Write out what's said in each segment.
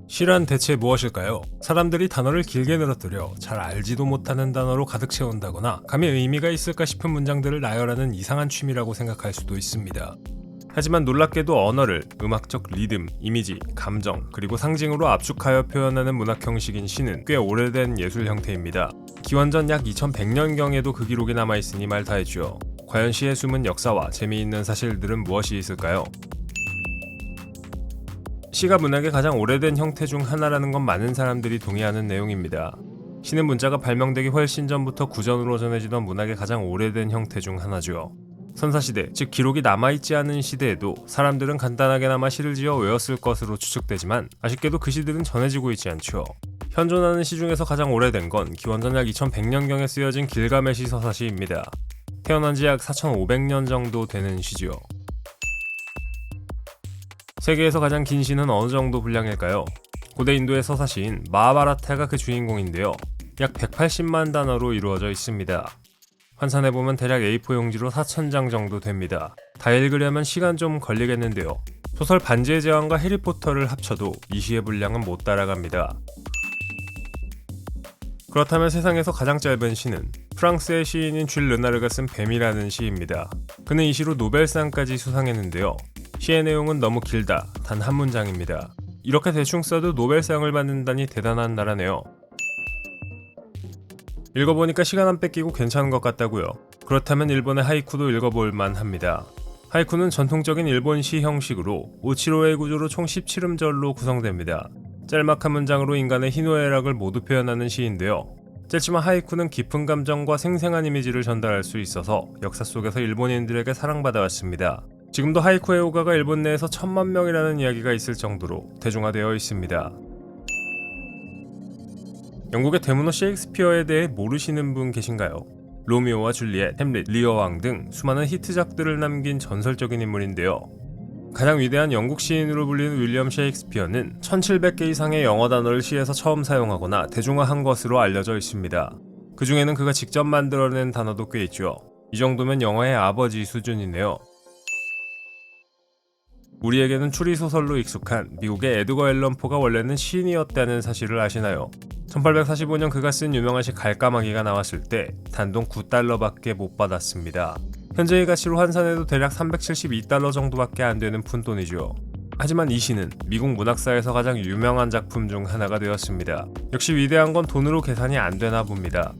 시란 대체 무엇일까요? 사람들이 단어를 길게 늘어뜨려 잘 알지도 못하는 단어로 가득 채운다거나 감히 의미가 있을까 싶은 문장들을 나열하는 이상한 취미라고 생각할 수도 있습니다. 하지만 놀랍게도 언어를 음악적 리듬, 이미지, 감정, 그리고 상징으로 압축하여 표현하는 문학 형식인 시는 꽤 오래된 예술 형태입니다. 기원전 약 2100년경에도 그 기록이 남아있으니 말 다했죠. 과연 시의 숨은 역사와 재미있는 사실들은 무엇이 있을까요? 시가 문학의 가장 오래된 형태 중 하나라는 건 많은 사람들이 동의하는 내용입니다. 시는 문자가 발명되기 훨씬 전부터 구전으로 전해지던 문학의 가장 오래된 형태 중 하나죠. 선사시대, 즉 기록이 남아있지 않은 시대에도 사람들은 간단하게나마 시를 지어 외웠을 것으로 추측되지만 아쉽게도 그 시들은 전해지고 있지 않죠. 현존하는 시 중에서 가장 오래된 건 기원전 약 2100년경에 쓰여진 길가메시 서사시입니다. 태어난 지 약 4500년 정도 되는 시죠. 세계에서 가장 긴 시는 어느 정도 분량일까요? 고대 인도의 서사시인 마하바라타가 그 주인공인데요. 약 180만 단어로 이루어져 있습니다. 환산해보면 대략 A4 용지로 4000장 정도 됩니다. 다 읽으려면 시간 좀 걸리겠는데요. 소설 반지의 제왕과 해리포터를 합쳐도 이 시의 분량은 못 따라갑니다. 그렇다면 세상에서 가장 짧은 시는 프랑스의 시인인 쥘 르나르가 쓴 뱀이라는 시입니다. 그는 이 시로 노벨상까지 수상했는데요. 시의 내용은 너무 길다, 단 한 문장입니다. 이렇게 대충 써도 노벨상을 받는다니 대단한 나라네요. 읽어보니까 시간 안 뺏기고 괜찮은 것 같다고요. 그렇다면 일본의 하이쿠도 읽어볼 만합니다. 하이쿠는 전통적인 일본 시 형식으로 오치로의 구조로 총 17음절로 구성됩니다. 짤막한 문장으로 인간의 희노애락을 모두 표현하는 시인데요. 짧지만 하이쿠는 깊은 감정과 생생한 이미지를 전달할 수 있어서 역사 속에서 일본인들에게 사랑받아왔습니다. 지금도 하이쿠 애호가가 일본 내에서 1000만 명이라는 이야기가 있을 정도로 대중화되어 있습니다. 영국의 대문호 셰익스피어에 대해 모르시는 분 계신가요? 로미오와 줄리엣, 햄릿, 리어왕 등 수많은 히트작들을 남긴 전설적인 인물인데요. 가장 위대한 영국 시인으로 불리는 윌리엄 셰익스피어는 1700개 이상의 영어 단어를 시에서 처음 사용하거나 대중화한 것으로 알려져 있습니다. 그 중에는 그가 직접 만들어낸 단어도 꽤 있죠. 이 정도면 영어의 아버지 수준이네요. 우리에게는 추리소설로 익숙한 미국의 에드거 앨런 포가 원래는 시인이었다는 사실을 아시나요? 1845년 그가 쓴 유명한 시 갈까마귀가 나왔을 때 단돈 9달러밖에 못 받았습니다. 현재의 가치로 환산해도 대략 372달러 정도밖에 안 되는 푼돈이죠. 하지만 이 시는 미국 문학사에서 가장 유명한 작품 중 하나가 되었습니다. 역시 위대한 건 돈으로 계산이 안 되나 봅니다.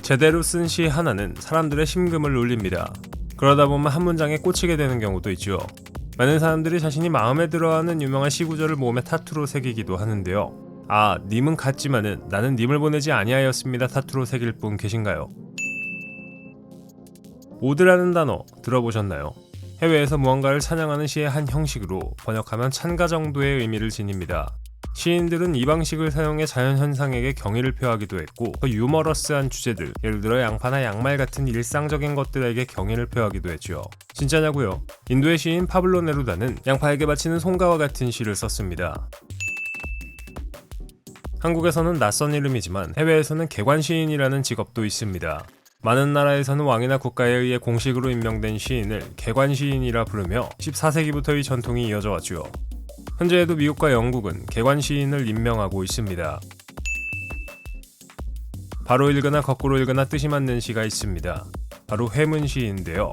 제대로 쓴 시 하나는 사람들의 심금을 울립니다. 그러다 보면 한 문장에 꽂히게 되는 경우도 있죠. 많은 사람들이 자신이 마음에 들어하는 유명한 시 구절을 몸에 타투로 새기기도 하는데요. 아, 님은 같지만은 나는 님을 보내지 아니하였습니다 타투로 새길 분 계신가요? 오드라는 단어 들어보셨나요? 해외에서 무언가를 찬양하는 시의 한 형식으로 번역하면 찬가 정도의 의미를 지닙니다. 시인들은 이 방식을 사용해 자연현상에게 경의를 표하기도 했고 더 유머러스한 주제들, 예를 들어 양파나 양말 같은 일상적인 것들에게 경의를 표하기도 했죠. 진짜냐고요? 인도의 시인 파블로 네루다는 양파에게 바치는 송가와 같은 시를 썼습니다. 한국에서는 낯선 이름이지만 해외에서는 개관시인이라는 직업도 있습니다. 많은 나라에서는 왕이나 국가에 의해 공식으로 임명된 시인을 개관시인이라 부르며 14세기부터 이 전통이 이어져 왔죠. 현재에도 미국과 영국은 개관시인을 임명하고 있습니다. 바로 읽거나 거꾸로 읽거나 뜻이 맞는 시가 있습니다. 바로 회문시인데요.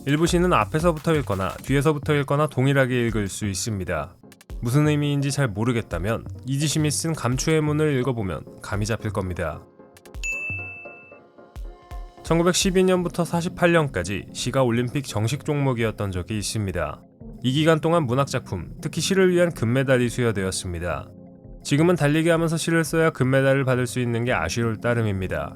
일부 시는 앞에서부터 읽거나 뒤에서부터 읽거나 동일하게 읽을 수 있습니다. 무슨 의미인지 잘 모르겠다면 이지심이 쓴 감추회문을 읽어보면 감이 잡힐 겁니다. 1912년부터 48년까지 시가 올림픽 정식 종목이었던 적이 있습니다. 이 기간 동안 문학작품, 특히 시를 위한 금메달이 수여되었습니다. 지금은 달리기 하면서 시를 써야 금메달을 받을 수 있는 게 아쉬울 따름입니다.